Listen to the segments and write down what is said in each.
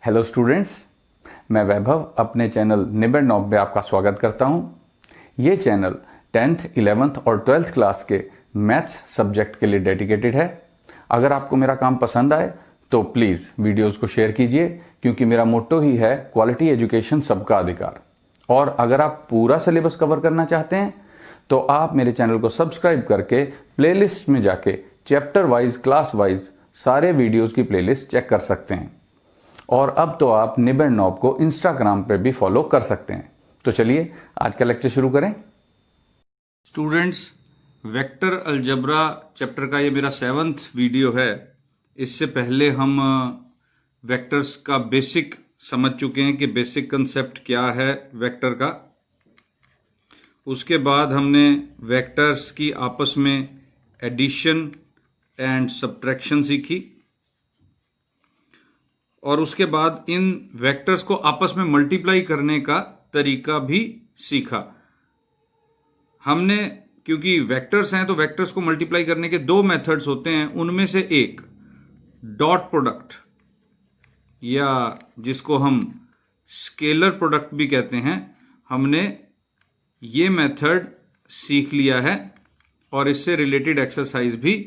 Hello students, मैं वैभव अपने channel निबड़ knob में आपका स्वागत करता हूं। ये चैनल 10th, 11th और 12th क्लास के मैथ्स सब्जेक्ट के लिए डेडिकेटेड है। अगर आपको मेरा काम पसंद आए तो प्लीज़ वीडियोस को शेयर कीजिए, क्योंकि मेरा मोट्टो ही है क्वालिटी एजुकेशन सबका अधिकार। और अगर आप पूरा सिलेबस कवर करना चाहते हैं तो आप मेरे चैनल को सब्सक्राइब करके प्लेलिस्ट में जाके चैप्टर वाइज, क्लास वाइज सारे वीडियोस की प्लेलिस्ट चेक कर सकते हैं। और अब तो आप निबड़ नॉब को इंस्टाग्राम पे भी फॉलो कर सकते हैं। तो चलिए आज का लेक्चर शुरू करें। स्टूडेंट्स, वेक्टर अलजेब्रा चैप्टर का ये मेरा 7th वीडियो है। इससे पहले हम वेक्टर्स का बेसिक समझ चुके हैं कि बेसिक कंसेप्ट क्या है वेक्टर का। उसके बाद हमने वेक्टर्स की आपस में एडिशन एंड सब्ट्रैक्शन सीखी, और उसके बाद इन वेक्टर्स को आपस में मल्टीप्लाई करने का तरीका भी सीखा हमने। क्योंकि वेक्टर्स हैं तो वेक्टर्स को मल्टीप्लाई करने के दो मेथड्स होते हैं। उनमें से एक डॉट प्रोडक्ट, या जिसको हम स्केलर प्रोडक्ट भी कहते हैं, हमने ये मेथड सीख लिया है और इससे रिलेटेड एक्सरसाइज भी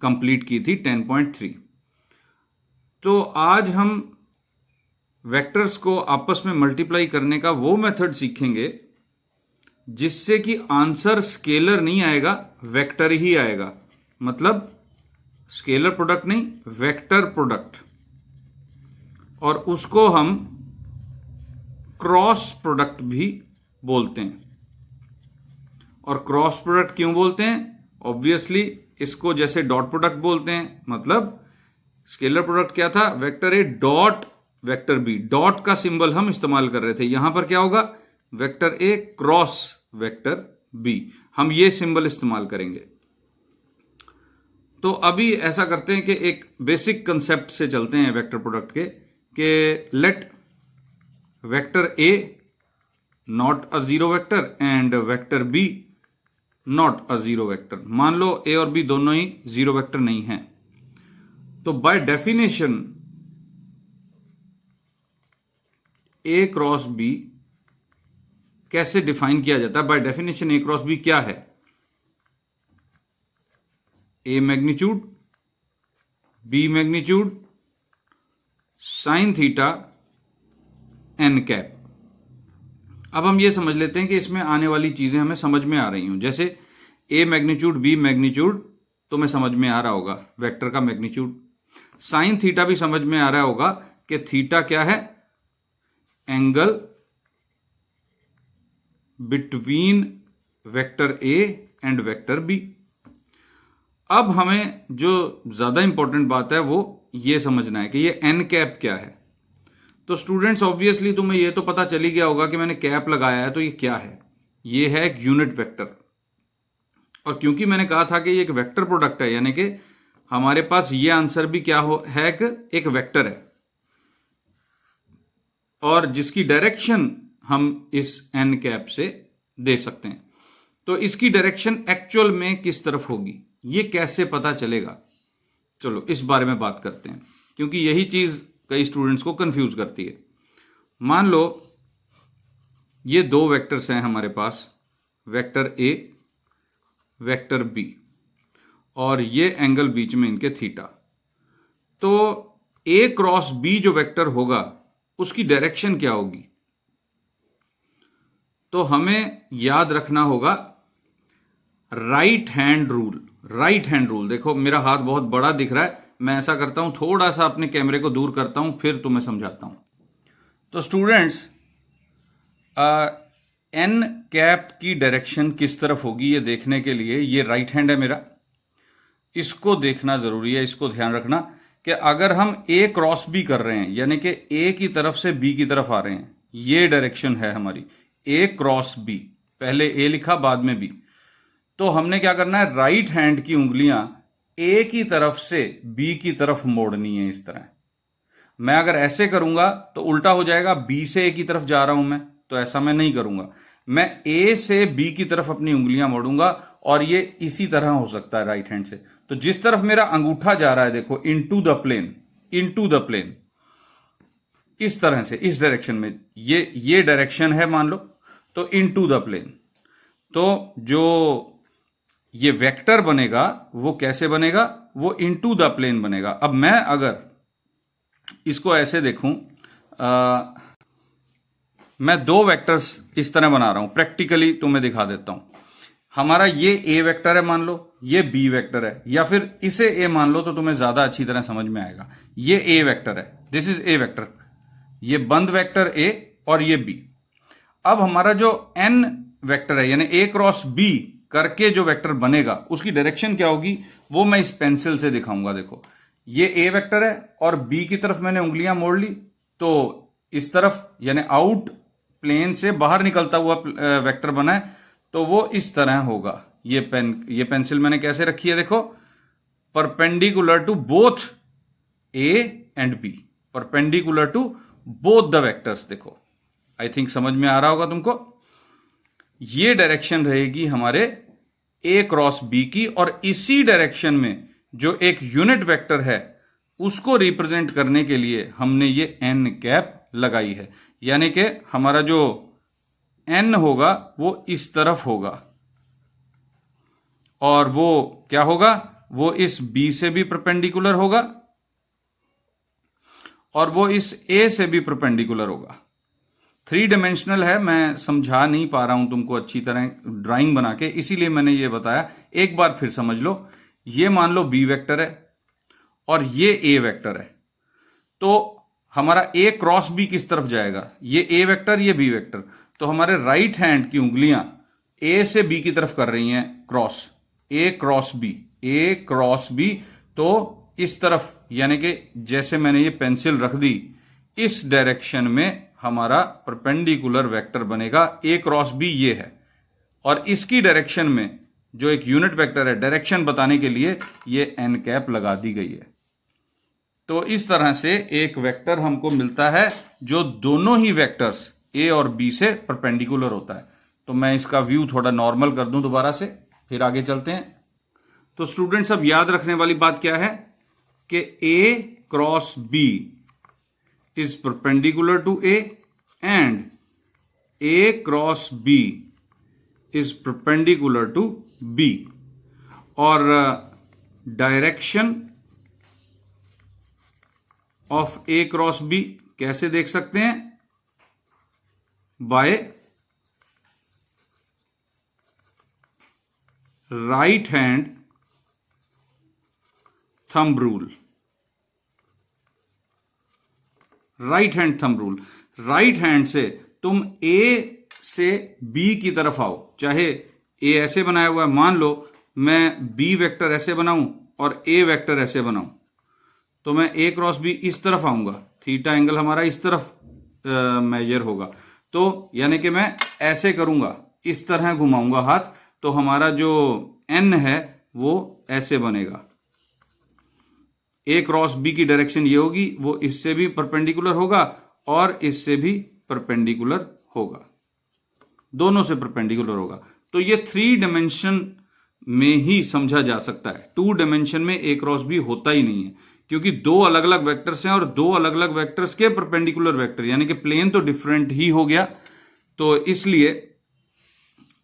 कंप्लीट की थी 10.3। तो आज हम वेक्टर्स को आपस में मल्टीप्लाई करने का वो मेथड सीखेंगे जिससे कि आंसर स्केलर नहीं आएगा, वेक्टर ही आएगा। मतलब स्केलर प्रोडक्ट नहीं, वेक्टर प्रोडक्ट। और उसको हम क्रॉस प्रोडक्ट भी बोलते हैं। और क्रॉस प्रोडक्ट क्यों बोलते हैं? ऑब्वियसली इसको जैसे डॉट प्रोडक्ट बोलते हैं। मतलब स्केलर प्रोडक्ट क्या था? Vector A dot vector B. Dot का सिंबल हम इस्तेमाल कर रहे थे। यहां पर क्या होगा? Vector A cross vector B. हम ये सिंबल इस्तेमाल करेंगे। तो अभी ऐसा करते हैं कि एक बेसिक कंसेप्ट से चलते हैं वेक्टर प्रोडक्ट के, कि let vector A not a zero vector and vector B not a zero vector. मान लो ए और बी दोनों ही जीरो वेक्टर नहीं हैं। तो by definition A cross B कैसे डिफाइन किया जाता है? By definition A cross B क्या है? A magnitude, B magnitude, sine theta, N cap. अब हम ये समझ लेते हैं कि इसमें आने वाली चीजें हमें समझ में आ रही हूं। जैसे ए मैग्नीट्यूड, बी मैग्नीट्यूड तो मैं समझ में आ रहा होगा, वेक्टर का मैग्नीट्यूड। साइन थीटा भी समझ में आ रहा होगा कि थीटा क्या है? Angle between vector A and vector B. अब हमें जो ज्यादा इंपॉर्टेंट बात है वो ये समझना है कि ये एन कैप क्या है। तो स्टूडेंट्स, ऑब्वियसली तुम्हें ये तो पता चली गया होगा कि मैंने कैप लगाया है, तो ये क्या है? ये है एक यूनिट वेक्टर। और क्योंकि मैंने कहा था कि ये एक वेक्टर प्रोडक्ट है, यानी कि हमारे पास ये आंसर भी क्या है कि एक वेक्टर है, और जिसकी डायरेक्शन हम इस एन कैप से दे सकते हैं। तो इसकी डायरेक्शन एक्चुअल में किस तरफ होगी, ये कैसे पता चलेगा? चलो इस बारे में बात करते हैं, क्योंकि यही चीज कई स्टूडेंट्स को कंफ्यूज करती है। मान लो ये दो वेक्टर्स हैं हमारे पास, वेक्टर ए, वेक्टर बी, और ये एंगल बीच में इनके थीटा। तो ए क्रॉस बी जो वेक्टर होगा उसकी डायरेक्शन क्या होगी? तो हमें याद रखना होगा right hand rule. Right hand rule, देखो मेरा हाथ बहुत बड़ा दिख रहा है, मैं ऐसा करता हूं, थोड़ा सा अपने कैमरे को दूर करता हूं, फिर तुम्हें समझाता हूं। तो स्टूडेंट्स, एन कैप की डायरेक्शन किस तरफ होगी ये देखने के लिए, ये राइट हैंड है मेरा, इसको देखना जरूरी है। इसको ध्यान रखना कि अगर हम ए क्रॉस बी कर रहे हैं, यानी कि ए की तरफ से बी की तरफ आ रहे हैं, ये डायरेक्शन है हमारी, ए क्रॉस बी। पहले ए लिखा, बाद में बी। तो हमने क्या करना है? राइट हैंड की उंगलियां ए की तरफ से बी की तरफ मोड़नी है, इस तरह। मैं अगर ऐसे करूंगा तो उल्टा हो जाएगा, बी से ए की तरफ जा रहा हूं मैं, तो ऐसा मैं नहीं करूंगा। मैं ए से बी की तरफ अपनी उंगलियां मोड़ूंगा, और ये इसी तरह हो सकता है राइट हैंड से। तो जिस तरफ मेरा अंगूठा जा रहा है, देखो, into the plane, into the plane, इस तरह से, इस डायरेक्शन में, ये डायरेक्शन है मान लो, तो इनटू द प्लेन, तो जो ये वेक्टर बनेगा वो कैसे बनेगा, वो इनटू द प्लेन बनेगा। अब मैं अगर इसको ऐसे देखूं, मैं दो वेक्टर्स इस तरह बना रहा हूं, प्रैक्टिकली तो मैं दिखा देता हूं। हमारा ये ए वेक्टर है मान लो, ये बी वेक्टर है, या फिर इसे ए मान लो तो तुम्हें ज्यादा अच्छी तरह समझ में आएगा। ये ए वेक्टर है, दिस इज ए वेक्टर, ये बंद वेक्टर ए और ये बी। अब हमारा जो एन वेक्टर है, यानी ए क्रॉस बी करके जो वेक्टर बनेगा, उसकी डायरेक्शन क्या होगी वो मैं इस पेंसिल से दिखाऊंगा। देखो, ये ए वेक्टर है और बी की तरफ मैंने उंगलियां मोड़ ली, तो इस तरफ यानी आउट प्लेन से बाहर निकलता हुआ वेक्टर बना है, तो वो इस तरह होगा। ये पेंसिल मैंने कैसे रखी है, देखो, perpendicular to both A and B, perpendicular to both the vectors. देखो, आई थिंक समझ में आ रहा होगा तुमको। ये डायरेक्शन रहेगी हमारे ए क्रॉस बी की, और इसी डायरेक्शन में जो एक यूनिट वेक्टर है उसको रिप्रेजेंट करने के लिए हमने ये एन कैप लगाई है, यानी कि हमारा जो एन होगा वो इस तरफ होगा, और वो क्या होगा, वो इस बी से भी परपेंडिकुलर होगा और वो इस ए से भी परपेंडिकुलर होगा। 3 डायमेंशनल है, मैं समझा नहीं पा रहा हूं तुमको अच्छी तरह ड्राइंग बना के, इसीलिए मैंने ये बताया। एक बार फिर समझ लो, ये मान लो बी वेक्टर है और ये ए वेक्टर है, तो हमारा ए क्रॉस बी किस तरफ जाएगा, ये ए वेक्टर, ये बी वेक्टर, तो हमारे राइट हैंड की उंगलियां ए से बी की तरफ कर रही हैं क्रॉस, ए क्रॉस बी, ए क्रॉस बी, तो इस तरफ, यानी कि जैसे मैंने ये पेंसिल रख दी, इस डायरेक्शन में हमारा परपेंडिकुलर वेक्टर बनेगा। ए क्रॉस बी ये है, और इसकी डायरेक्शन में जो एक यूनिट वेक्टर है, डायरेक्शन बताने के लिए ये एन कैप लगा दी गई है। तो इस तरह से एक वेक्टर हमको मिलता है जो दोनों ही वेक्टर्स ए और बी से परपेंडिकुलर होता है। तो मैं इसका व्यू थोड़ा नॉर्मल कर दूं दोबारा से, फिर आगे चलते हैं। तो स्टूडेंट्स, अब याद रखने वाली बात क्या है कि A cross B is perpendicular to A and A cross B is perpendicular to B, और direction of A cross B कैसे देख सकते हैं, by right hand thumb rule. Right hand thumb rule, right hand से तुम ए से B की तरफ आओ, चाहे ए ऐसे बनाया हुआ है, मान लो मैं बी वेक्टर ऐसे बनाऊं और ए वेक्टर ऐसे बनाऊं, तो मैं ए क्रॉस बी इस तरफ आऊंगा, थीटा एंगल हमारा इस तरफ मेजर होगा, तो यानी कि मैं ऐसे करूंगा, इस तरह घुमाऊंगा हाथ, तो हमारा जो एन है वो ऐसे बनेगा। ए क्रॉस बी की डायरेक्शन ये होगी, वो इससे भी परपेंडिकुलर होगा और इससे भी परपेंडिकुलर होगा, दोनों से परपेंडिकुलर होगा। तो ये 3 डायमेंशन में ही समझा जा सकता है, 2 डायमेंशन में ए क्रॉस बी होता ही नहीं है, क्योंकि 2 अलग अलग वेक्टर्स हैं और 2 अलग अलग वेक्टर्स के परपेंडिकुलर वेक्टर, यानी कि प्लेन तो डिफरेंट ही हो गया। तो इसलिए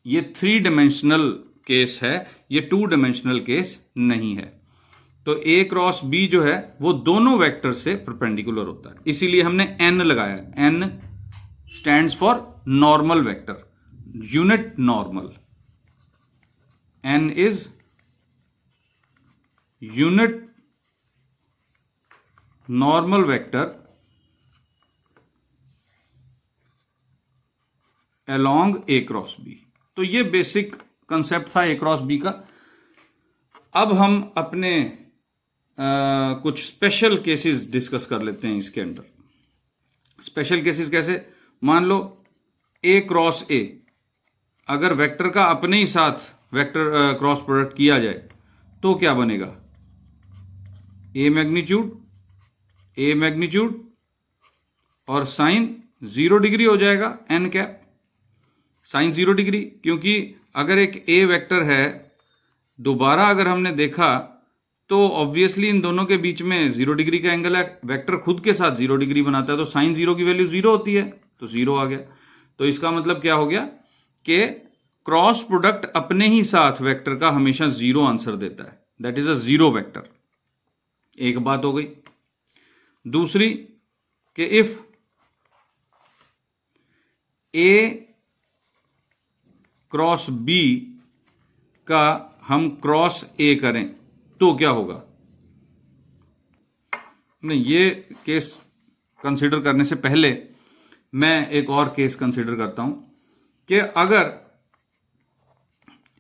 ये 3 डायमेंशनल केस है, ये 2 डायमेंशनल केस नहीं है। तो ए क्रॉस बी जो है वो दोनों वेक्टर से परपेंडिकुलर होता है, इसीलिए हमने एन लगाया। N stands for normal vector, unit normal. N is unit normal vector along A cross B. तो ये बेसिक कंसेप्ट था ए क्रॉस बी का। अब हम अपने कुछ स्पेशल केसेस डिस्कस कर लेते हैं इसके अंदर। स्पेशल केसेस कैसे, मान लो ए क्रॉस ए, अगर वेक्टर का अपने ही साथ वेक्टर क्रॉस प्रोडक्ट किया जाए तो क्या बनेगा, ए मैग्नीट्यूड और साइन 0 डिग्री हो जाएगा, एन कैप साइन 0 डिग्री, क्योंकि अगर एक ए वेक्टर है, दोबारा अगर हमने देखा तो ऑब्वियसली इन दोनों के बीच में 0 डिग्री का एंगल है, वेक्टर खुद के साथ 0 डिग्री बनाता है, तो साइन 0 की वैल्यू 0 होती है, तो 0 आ गया। तो इसका मतलब क्या हो गया कि क्रॉस प्रोडक्ट अपने ही साथ वेक्टर का हमेशा 0 आंसर देता है, दैट इज अ 0 वेक्टर। एक बात हो गई। दूसरी कि इफ ए क्रॉस बी का हम क्रॉस ए करें तो क्या होगा? नहीं, ये केस कंसीडर करने से पहले मैं एक और केस कंसीडर करता हूं कि अगर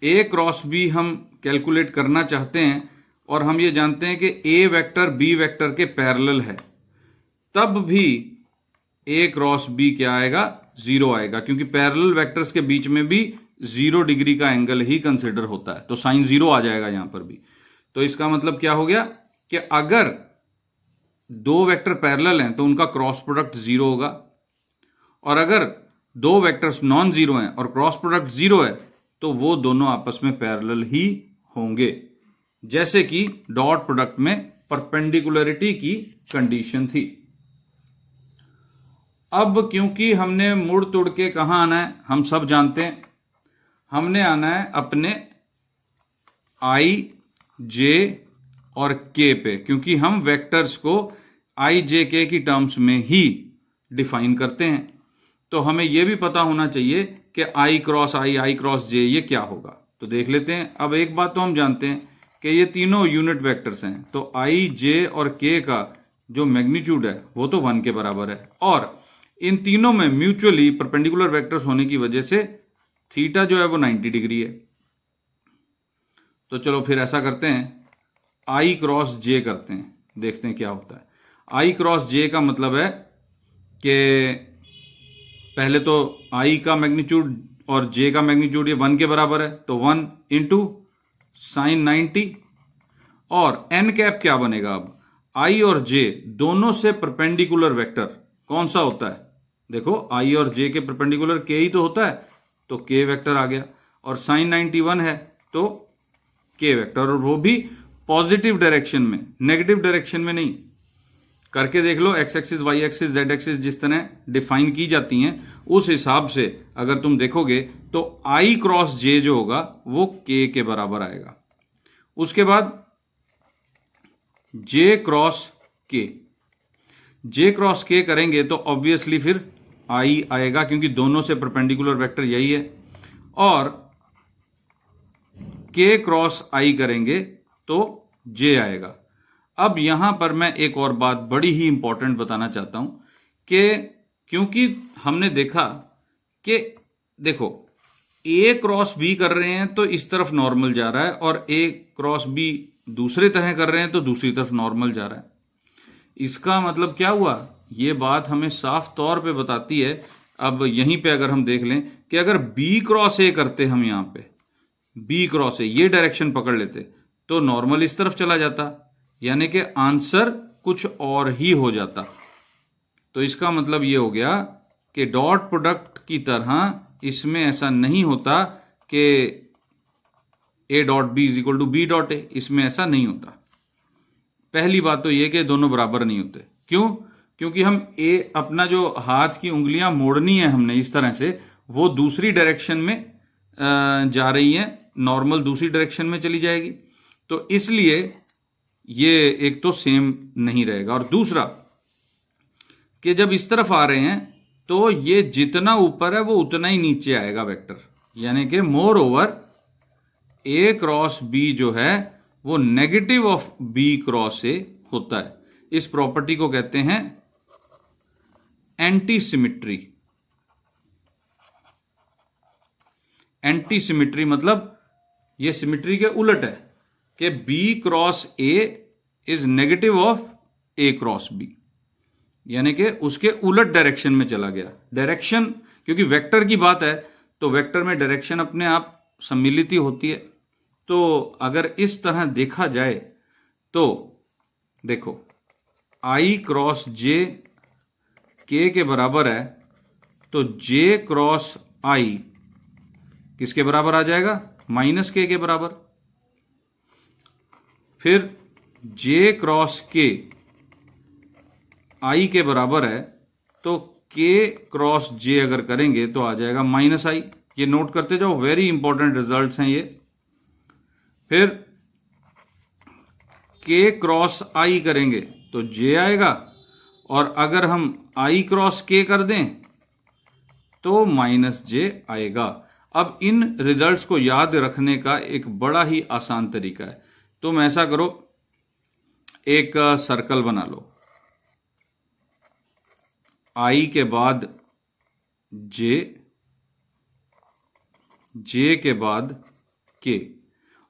ए क्रॉस बी हम कैलकुलेट करना चाहते हैं और हम ये जानते हैं कि ए वेक्टर बी वेक्टर के पैरेलल है, तब भी ए क्रॉस बी क्या आएगा? 0 आएगा, क्योंकि पैरेलल वेक्टर्स के बीच में भी 0 डिग्री का एंगल ही कंसिडर होता है, तो साइन 0 आ जाएगा यहां पर भी। तो इसका मतलब क्या हो गया कि अगर दो वेक्टर पैरेलल हैं तो उनका क्रॉस प्रोडक्ट 0 होगा, और अगर दो वेक्टर्स नॉन जीरो हैं और क्रॉस प्रोडक्ट 0 है तो वो दोनों आपस में पैरेलल ही होंगे, जैसे कि डॉट प्रोडक्ट में परपेंडिकुलरिटी की कंडीशन थी। अब क्योंकि हमने मुड़ तुड़ के कहां आना है, हम सब जानते हैं, हमने आना है अपने आई जे और के पे, क्योंकि हम वेक्टर्स को आई जे के की टर्म्स में ही डिफाइन करते हैं। तो हमें यह भी पता होना चाहिए कि आई क्रॉस जे ये क्या होगा। तो देख लेते हैं। अब एक बात तो हम जानते हैं कि ये तीनों यूनिट वेक्टर्स हैं, तो आई जे और के का जो मैग्नीट्यूड है वो तो 1 के बराबर है, और इन तीनों में म्यूचुअली परपेंडिकुलर वेक्टर्स होने की वजह से थीटा जो है वो 90 डिग्री है। तो चलो फिर ऐसा करते हैं, आई क्रॉस जे करते हैं, देखते हैं क्या होता है। आई क्रॉस जे का मतलब है कि पहले तो आई का मैग्नीट्यूड और जे का मैग्नीट्यूड ये 1 के बराबर है, तो 1 इंटू साइन 90, और एन कैप क्या बनेगा? अब आई और जे दोनों से परपेंडिकुलर वेक्टर कौन सा होता है? देखो, आई और जे के परपेंडिकुलर के ही तो होता है, तो के वेक्टर आ गया, और साइन 91 है तो के वेक्टर, और वो भी पॉजिटिव डायरेक्शन में, नेगेटिव डायरेक्शन में नहीं। करके देख लो, X axis Y axis Z axis जिस तरह डिफाइन की जाती हैं उस हिसाब से अगर तुम देखोगे तो आई क्रॉस जे जो होगा वो के बराबर आएगा। उसके बाद जे क्रॉस के करेंगे तो ऑब्वियसली फिर आई आएगा, क्योंकि दोनों से परपेंडिकुलर वेक्टर यही है, और के क्रॉस आई करेंगे तो जे आएगा। अब यहां पर मैं एक और बात बड़ी ही इंपॉर्टेंट बताना चाहता हूं कि क्योंकि हमने देखा कि देखो, ए क्रॉस बी कर रहे हैं तो इस तरफ नॉर्मल जा रहा है, और ए क्रॉस बी दूसरे तरह कर रहे हैं तो दूसरी तरफ नॉर्मल जा रहा है। इसका मतलब क्या हुआ? ये बात हमें साफ तौर पे बताती है। अब यहीं पे अगर हम देख लें कि अगर बी क्रॉस ए करते, हम यहां पे बी क्रॉस ए ये डायरेक्शन पकड़ लेते तो नॉर्मल इस तरफ चला जाता, यानी कि आंसर कुछ और ही हो जाता। तो इसका मतलब ये हो गया कि डॉट प्रोडक्ट की तरह इसमें ऐसा नहीं होता कि A dot B is equal to B dot A, इसमें ऐसा नहीं होता। पहली बात तो ये कि दोनों बराबर नहीं होते। क्यों? क्योंकि हम ए अपना जो हाथ की उंगलियां मोड़नी है हमने इस तरह से, वो दूसरी डायरेक्शन में जा रही है, नॉर्मल दूसरी डायरेक्शन में चली जाएगी, तो इसलिए ये एक तो सेम नहीं रहेगा। और दूसरा कि जब इस तरफ आ रहे हैं तो ये जितना ऊपर है वो उतना ही नीचे आएगा वेक्टर, यानी कि moreover A cross B जो है वो negative of B cross A होता है। इस प्रॉपर्टी को कहते हैं एंटी सिमिट्री। एंटी सिमिट्री मतलब ये सिमिट्री के उलट है कि B cross A is negative of A cross B, यानी कि उसके उलट डायरेक्शन में चला गया। डायरेक्शन, क्योंकि वेक्टर की बात है तो वेक्टर में डायरेक्शन अपने आप सम्मिलित ही होती है। तो अगर इस तरह देखा जाए तो देखो, आई क्रॉस जे के बराबर है, तो जे क्रॉस आई किसके बराबर आ जाएगा? माइनस के बराबर। फिर जे क्रॉस के आई के बराबर है तो के क्रॉस जे अगर करेंगे तो आ जाएगा माइनस आई। ये नोट करते जाओ, वेरी इंपॉर्टेंट रिजल्ट्स हैं ये। फिर के क्रॉस आई करेंगे तो जे आएगा, और अगर हम आई क्रॉस के कर दें तो माइनस जे आएगा। अब इन रिजल्ट्स को याद रखने का एक बड़ा ही आसान तरीका है। तुम ऐसा करो, एक सर्कल बना लो, आई के बाद जे, जे के बाद के,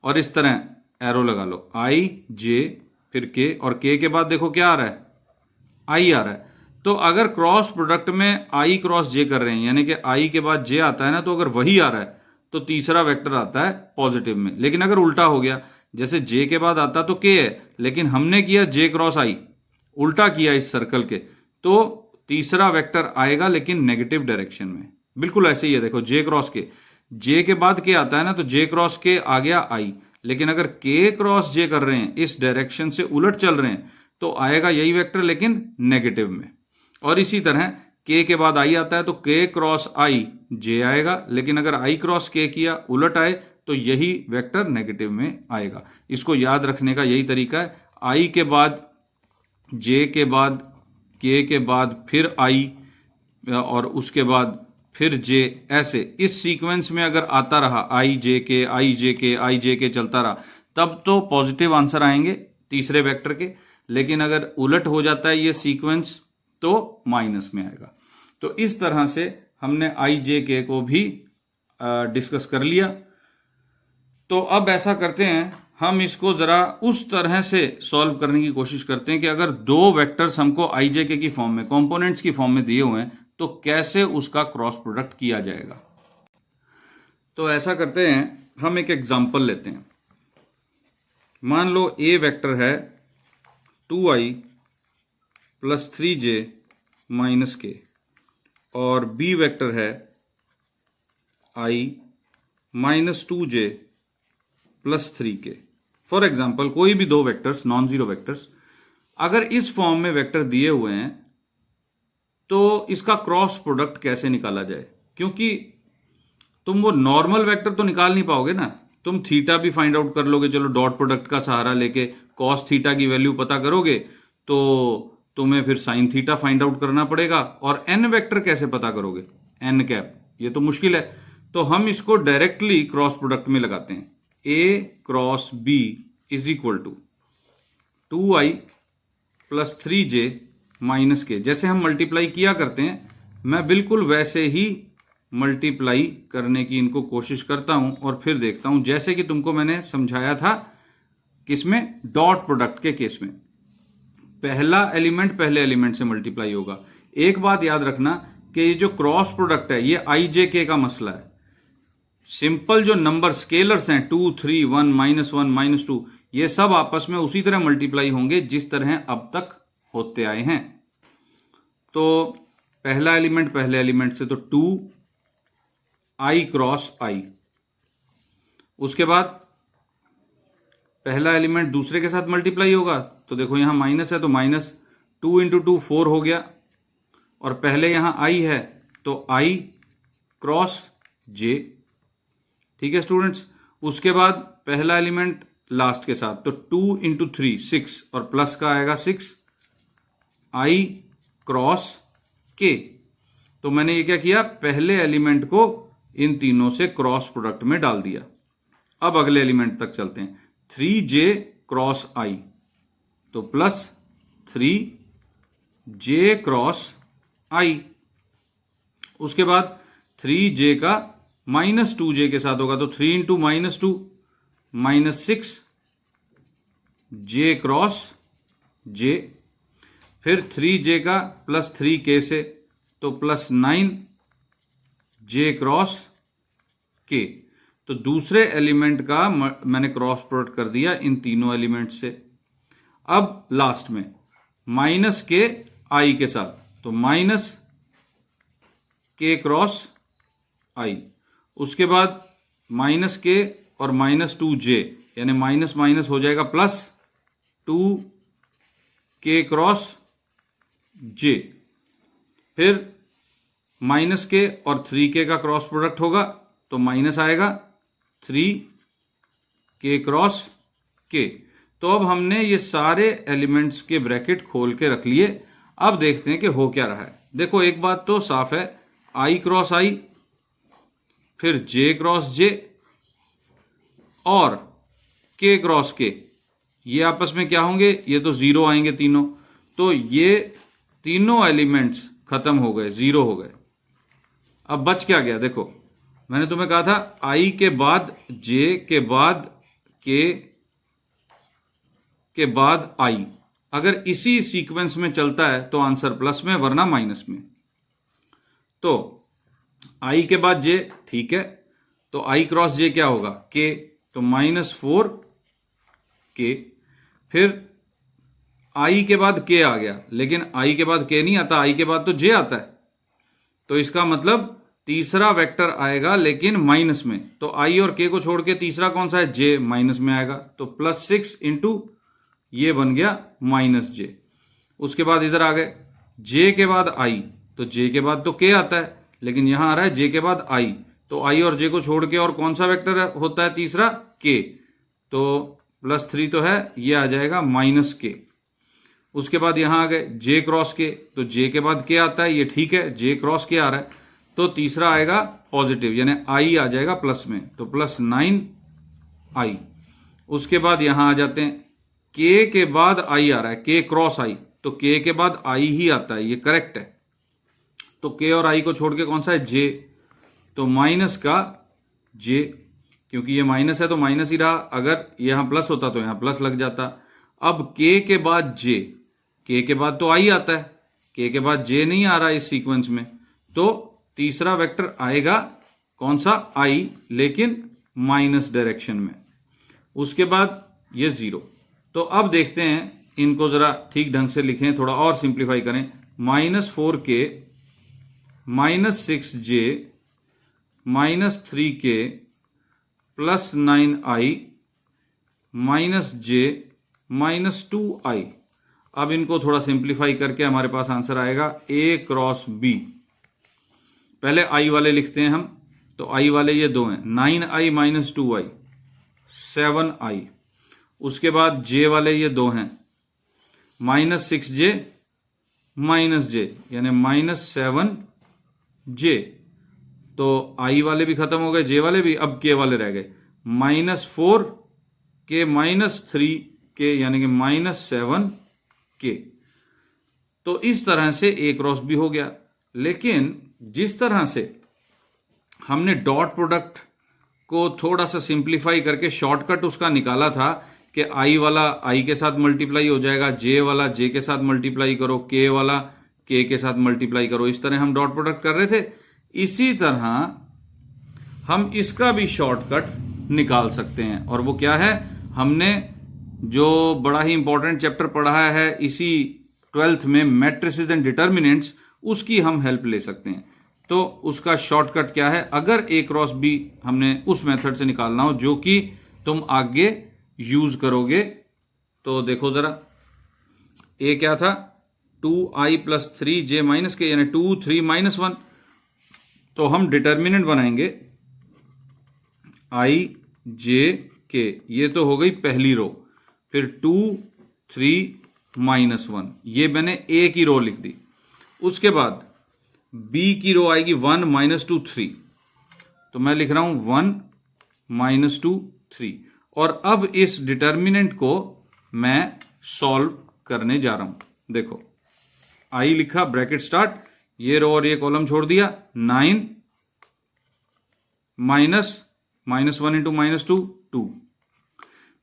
और इस तरह एरो लगा लो, आई जे फिर के, और के बाद देखो क्या आ रहा है, आई आ रहा है। तो अगर क्रॉस प्रोडक्ट में आई क्रॉस जे कर रहे हैं, यानी कि आई के बाद जे आता है ना, तो अगर वही आ रहा है तो तीसरा वेक्टर आता है पॉजिटिव में। लेकिन अगर उल्टा हो गया, जैसे जे के बाद आता तो के है, लेकिन हमने किया जे क्रॉस आई, उल्टा किया इस सर्कल के, तो तीसरा वेक्टर आएगा लेकिन नेगेटिव डायरेक्शन में। बिल्कुल ऐसे ही है, देखो जे क्रॉस के, जे के बाद के आता है ना, तो जे क्रॉस के आ गया आई, लेकिन अगर के क्रॉस जे कर रहे हैं, इस डायरेक्शन से उलट चल रहे हैं, तो आएगा यही वेक्टर लेकिन नेगेटिव में। और इसी तरह के बाद आई आता है तो के क्रॉस आई जे आएगा, लेकिन अगर आई क्रॉस के किया, उलट आए, तो यही वेक्टर नेगेटिव में आएगा। इसको याद रखने का यही तरीका है, आई के बाद जे के बाद के बाद फिर आई, और उसके बाद फिर जे, ऐसे इस सीक्वेंस में अगर आता रहा आई जे के आई जे के आई जे के चलता रहा, तब तो पॉजिटिव आंसर आएंगे तीसरे वेक्टर के। लेकिन अगर उलट हो जाता है ये सीक्वेंस तो माइनस में आएगा। तो इस तरह से हमने आई जे के को भी डिस्कस कर लिया। तो अब ऐसा करते हैं, हम इसको जरा उस तरह से सॉल्व करने की कोशिश करते हैं कि अगर दो वेक्टर्स हमको आई जे के की फॉर्म में, कंपोनेंट्स की फॉर्म में दिए हुए हैं, तो कैसे उसका क्रॉस प्रोडक्ट किया जाएगा। तो ऐसा करते हैं, हम एक एग्जांपल लेते हैं। मान लो ए वेक्टर है 2i प्लस 3j माइनस के, और बी वेक्टर है i minus 2j plus 3k। For example कोई भी दो वेक्टर्स, नॉन जीरो वेक्टर्स, अगर इस फॉर्म में वेक्टर दिए हुए हैं तो इसका क्रॉस प्रोडक्ट कैसे निकाला जाए। क्योंकि तुम वो नॉर्मल वेक्टर तो निकाल नहीं पाओगे ना, तुम थीटा भी फाइंड आउट कर लोगे, चलो डॉट प्रोडक्ट का सहारा लेके कॉस थीटा की वैल्यू पता करोगे, तो तुम्हें फिर साइन थीटा फाइंड आउट करना पड़ेगा। और एन वेक्टर कैसे पता करोगे, एन कैप, ये तो मुश्किल है। तो हम इसको डायरेक्टली क्रॉस प्रोडक्ट में लगाते हैं, A cross B is equal to 2i plus 3j minus K. जैसे हम मल्टीप्लाई किया करते हैं, मैं बिल्कुल वैसे ही मल्टीप्लाई करने की इनको कोशिश करता हूं, और फिर देखता हूं, जैसे कि तुमको मैंने समझाया था किसमें, डॉट प्रोडक्ट के केस में, पहला एलिमेंट पहले एलिमेंट से मल्टीप्लाई होगा। एक बात याद रखना कि ये जो क्रॉस प्रोडक्ट है, ये आई जे के का मसला है। सिंपल जो नंबर स्केलर्स हैं 2 3 1 -1 -2, ये सब आपस में उसी तरह मल्टीप्लाई होंगे जिस तरह अब तक होते आए हैं। तो पहला एलिमेंट पहले एलिमेंट से, तो 2i क्रॉस i, उसके बाद पहला एलिमेंट दूसरे के साथ मल्टीप्लाई होगा, तो देखो यहां माइनस है तो माइनस 2 इंटू 2 4 हो गया, और पहले यहां i है तो i क्रॉस j। ठीक है स्टूडेंट्स, उसके बाद पहला एलिमेंट लास्ट के साथ, तो 2 इंटू 3 6, और प्लस का आएगा 6 i क्रॉस k। तो मैंने ये क्या किया, पहले एलिमेंट को इन तीनों से क्रॉस प्रोडक्ट में डाल दिया। अब अगले एलिमेंट तक चलते हैं, 3j क्रॉस i, तो प्लस 3j क्रॉस i। उसके बाद 3j का माइनस 2j के साथ होगा, तो 3 इंटू -2 -6 j क्रॉस j। फिर 3j का प्लस 3k से, तो प्लस 9 j क्रॉस k। तो दूसरे एलिमेंट का मैंने क्रॉस प्रोडक्ट कर दिया इन तीनों एलिमेंट से। अब लास्ट में माइनस के आई के साथ, तो माइनस के क्रॉस आई। उसके बाद माइनस के और -2j, यानी माइनस माइनस हो जाएगा प्लस, 2k क्रॉस j, फिर माइनस के और 3k का क्रॉस प्रोडक्ट होगा तो माइनस आएगा 3k क्रॉस k। तो अब हमने ये सारे एलिमेंट्स के ब्रैकेट खोल के रख लिए। अब देखते हैं कि हो क्या रहा है। देखो एक बात तो साफ है, i क्रॉस i, फिर j क्रॉस j और k क्रॉस k, ये आपस में क्या होंगे, ये तो जीरो आएंगे तीनों। तो ये तीनों एलिमेंट्स खत्म हो गए, जीरो हो गए। अब बच क्या गया, देखो मैंने तुम्हें कहा था i के बाद j के बाद k के बाद i, अगर इसी सीक्वेंस में चलता है तो आंसर प्लस में, वरना माइनस में। तो i के बाद j, ठीक है, तो i क्रॉस j क्या होगा, k, तो -4k। फिर i के बाद k आ गया, लेकिन i के बाद k नहीं आता, i के बाद तो j आता है। तो इसका मतलब तीसरा वेक्टर आएगा लेकिन माइनस में। तो i और k को छोड़ के तीसरा कौन सा है, j, माइनस में आएगा। तो +6 इंटू ये बन गया -j। उसके बाद इधर आ गए, j के बाद i, तो j के बाद तो k आता है, लेकिन यहां आ रहा है j के बाद i। तो i और j को छोड़ के और कौन सा वेक्टर होता है तीसरा, k। तो +3 तो है, ये आ जाएगा -k। उसके बाद यहां आ गए j क्रॉस k, तो j के बाद k आता है, ये ठीक है, j क्रॉस k आ रहा है। तो तीसरा आएगा पॉजिटिव, यानी i आ जाएगा प्लस में, तो +9i। उसके बाद यहां आ जाते हैं, k के बाद i आ रहा है, k क्रॉस i, तो k के बाद i ही आता है, ये करेक्ट है। तो k और i को छोड़ के कौन सा है, j, तो माइनस का j, क्योंकि ये माइनस है तो माइनस ही रहा, अगर यहां प्लस होता तो यहां प्लस लग जाता। अब k के बाद j, k के बाद तो i आता है, k के बाद j नहीं आ रहा इस सीक्वेंस में, तो तीसरा वेक्टर आएगा कौन सा, i, लेकिन माइनस डायरेक्शन में। उसके बाद ये 0। तो अब देखते हैं, इनको जरा ठीक ढंग से लिखें, थोड़ा और सिंप्लीफाई करें। -4k, -6j, -3k, +9i, -j, -2i। अब इनको थोड़ा सिंप्लीफाई करके हमारे पास आंसर आएगा a क्रॉस b। पहले i वाले लिखते हैं हम, तो i वाले ये दो हैं, 9i - 2i, 7i। उसके बाद j वाले ये दो हैं, -6j, -j, यानी -7j। तो i वाले भी खत्म हो गए, j वाले भी, अब k वाले रह गए, -4k, -3k, यानी कि -7k। तो इस तरह से a क्रॉस b हो गया। लेकिन जिस तरह से हमने डॉट प्रोडक्ट को थोड़ा सा सिंप्लीफाई करके शॉर्टकट उसका निकाला था कि i वाला i के साथ मल्टीप्लाई हो जाएगा, j वाला j के साथ मल्टीप्लाई करो, k वाला k के साथ मल्टीप्लाई करो, इस तरह हम डॉट प्रोडक्ट कर रहे थे। इसी तरह हम इसका भी शॉर्टकट निकाल सकते हैं, और वो क्या है, हमने जो बड़ा ही इंपॉर्टेंट चैप्टर पढ़ा है इसी 12th में, मैट्रिसेस एंड डिटर्मिनेंट्स, उसकी हम हेल्प ले सकते हैं। तो उसका शॉर्टकट क्या है, अगर a क्रॉस b हमने उस मेथड से निकालना हो जो कि तुम आगे यूज करोगे, तो देखो जरा, a क्या था, 2i + 3j - k, यानी 2, 3, -1। तो हम डिटर्मिनेंट बनाएंगे i, j, k, ये तो हो गई पहली रो। फिर 2, 3, -1, ये मैंने a की रो लिख दी। उसके बाद b की रो आएगी 1, -2, 3, तो मैं लिख रहा हूं 1, -2, 3। और अब इस डिटर्मिनेंट को मैं सॉल्व करने जा रहा हूं। देखो i लिखा, ब्रैकेट स्टार्ट, ये रो और ये कॉलम छोड़ दिया, 9 -1 इंटू -2, 2।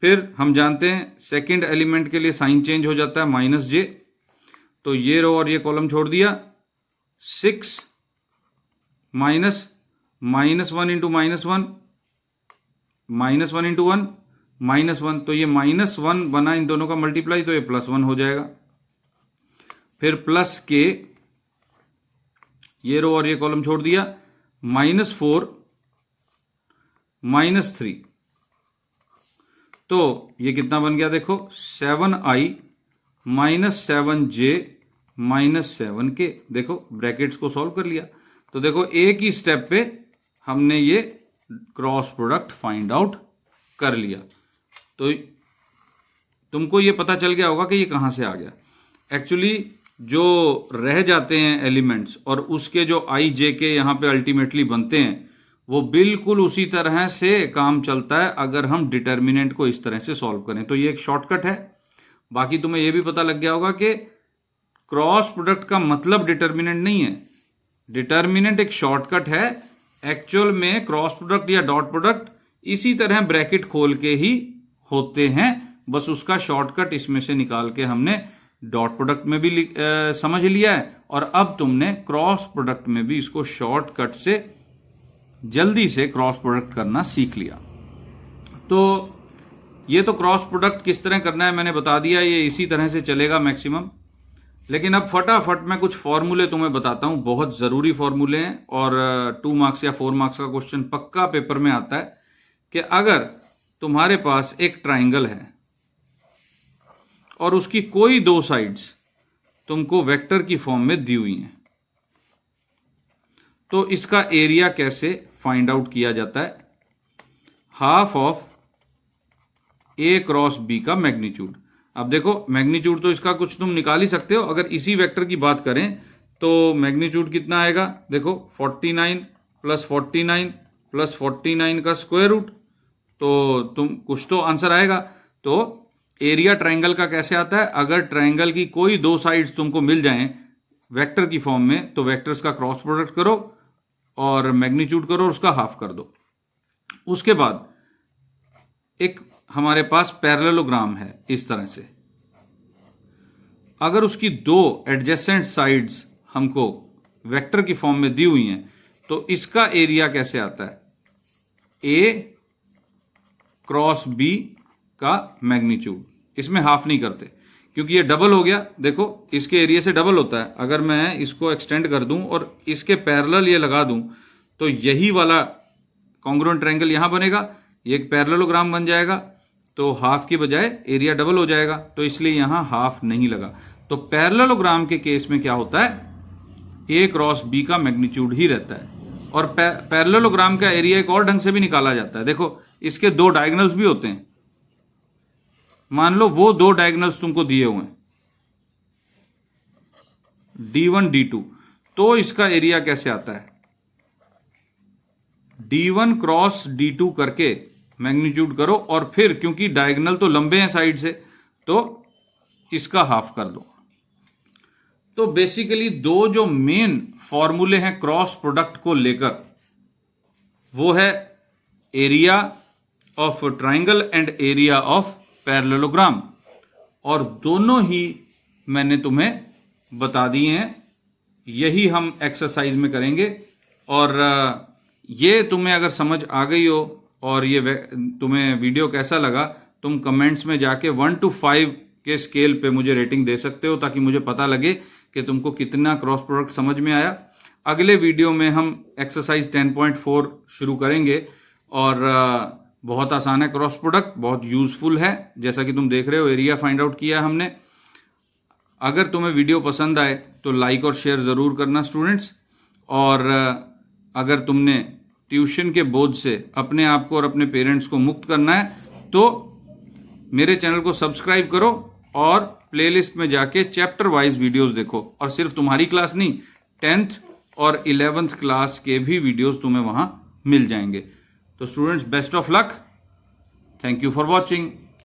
फिर हम जानते हैं सेकंड एलिमेंट के लिए साइन चेंज हो जाता है, -j, तो ये रो और ये कॉलम छोड़ दिया, 6 -1 इंटू -1, -1 इंटू 1, -1, तो ये -1 बना इन दोनों का मल्टीप्लाई, तो ये +1 हो जाएगा। फिर +k, ये रो और ये कॉलम छोड़ दिया, -4 -3, तो ये कितना बन गया देखो, 7i minus 7j minus 7k। देखो ब्रैकेट्स को सॉल्व कर लिया। तो देखो एक ही स्टेप पे हमने ये क्रॉस प्रोडक्ट फाइंड आउट कर लिया। तो तुमको ये पता चल गया होगा कि ये कहां से आ गया। एक्चुअली जो रह जाते हैं एलिमेंट्स और उसके जो i j k यहां पे अल्टीमेटली बनते हैं, वो बिल्कुल उसी तरह से काम चलता है अगर हम डिटर्मिनेंट को इस तरह से सॉल्व करें। तो ये एक शॉर्टकट है। बाकी तुम्हें ये भी पता लग गया होगा कि क्रॉस प्रोडक्ट का मतलब डिटर्मिनेंट नहीं है। डिटर्मिनेंट एक शॉर्टकट है। एक्चुअल में क्रॉस प्रोडक्ट या डॉट प्रोडक्ट इसी तरह ब्रैकेट खोल के ही होते हैं, बस उसका शॉर्टकट इसमें से निकाल के हमने डॉट प्रोडक्ट में भी समझ लिया है, और अब तुमने क्रॉस प्रोडक्ट में भी इसको शॉर्टकट से जल्दी से क्रॉस प्रोडक्ट करना सीख लिया। तो ये तो क्रॉस प्रोडक्ट किस तरह करना है मैंने बता दिया, ये इसी तरह से चलेगा मैक्सिमम। लेकिन अब फटाफट मैं कुछ फॉर्मूले तुम्हें बताता हूं, बहुत जरूरी फॉर्मूले हैं, और 2 मार्क्स या 4 मार्क्स का क्वेश्चन पक्का पेपर में आता है कि अगर तुम्हारे पास एक ट्राइंगल है और उसकी कोई 2 साइड्स तुमको वेक्टर की फॉर्म में दी हुई हैं, तो इसका एरिया कैसे फाइंड आउट किया जाता है? Half of A cross B का मैग्नीट्यूड। अब देखो मैग्नीट्यूड तो इसका कुछ तुम निकाल ही सकते हो। अगर इसी वेक्टर की बात करें तो मैग्नीट्यूड कितना आएगा? देखो 49 प्लस 49 प्लस 49 का स्क्वायर रूट, तो तुम कुछ तो आंसर आएगा। तो एरिया ट्राइंगल का कैसे आता है? अगर ट्राइंगल की कोई 2 साइड्स तुमको मिल जाएं वेक्टर की फॉर्म में, तो वेक्टर्स का क्रॉस प्रोडक्ट करो और मैग्नीट्यूड करो और उसका हाफ कर दो। उसके बाद एक हमारे पास पैरेललोग्राम है इस तरह से। अगर उसकी 2 एडजेसेंट साइड्स हमको वेक्टर की फॉर्म में दी हुई हैं, तो इसका एरिया कैसे आता है? ए क्रॉस बी का मैग्नीट्यूड। इसमें हाफ नहीं करते क्योंकि ये डबल हो गया। देखो इसके एरिया से डबल होता है। अगर मैं इसको एक्सटेंड कर दूं और इसके पैरेलल ये लगा दूं, तो यही वाला कॉन्ग्रुएंट ट्रायंगल यहां बनेगा, ये एक पैरेललोग्राम बन जाएगा। तो हाफ की बजाय एरिया डबल हो जाएगा, तो इसलिए यहां हाफ नहीं लगा। तो पैरेललोग्राम के केस में क्या होता है? ए क्रॉस बी का मैग्नीट्यूड ही रहता है। और पैरेललोग्राम का एरिया एक और ढंग से भी निकाला जाता है। देखो इसके 2 डायगोनल्स भी होते हैं। मान लो वो 2 डायगोनल्स तुमको दिए हुए हैं D1 D2, तो इसका एरिया कैसे आता है? D1 क्रॉस D2 करके मैग्नीट्यूड करो, और फिर क्योंकि डायगोनल तो लंबे हैं साइड से, तो इसका हाफ कर दो। तो बेसिकली 2 जो मेन फॉर्मूले हैं क्रॉस प्रोडक्ट को लेकर, वो है area of triangle and area of parallelogram, और दोनों ही मैंने तुम्हें बता दिए हैं। यही हम एक्सरसाइज में करेंगे। और ये तुम्हें अगर समझ आ गई हो और ये तुम्हें वीडियो कैसा लगा, तुम कमेंट्स में जाके 1 to 5 के स्केल पे मुझे रेटिंग दे सकते हो, ताकि मुझे पता लगे कि तुमको कितना क्रॉस प्रोडक्ट समझ में आया। अगले वीडियो में हम एक्सरसाइज 10.4 शुरू करेंगे, और बहुत आसान है क्रॉस प्रोडक्ट, बहुत यूजफुल है। जैसा कि तुम देख रहे हो एरिया फाइंड आउट किया है हमने। अगर तुम्हें वीडियो पसंद आए तो लाइक और शेयर जरूर करना स्टूडेंट्स। और अगर तुमने ट्यूशन के बोझ से अपने आप को और अपने पेरेंट्स को मुक्त करना है, तो मेरे चैनल को सब्सक्राइब करो और प्लेलिस्ट में जाके चैप्टर वाइज वीडियोस देखो। और सिर्फ तुम्हारी क्लास नहीं, 10th और 11th क्लास के भी वीडियोस तुम्हें वहां मिल जाएंगे। तो students, best of luck. Thank you for watching.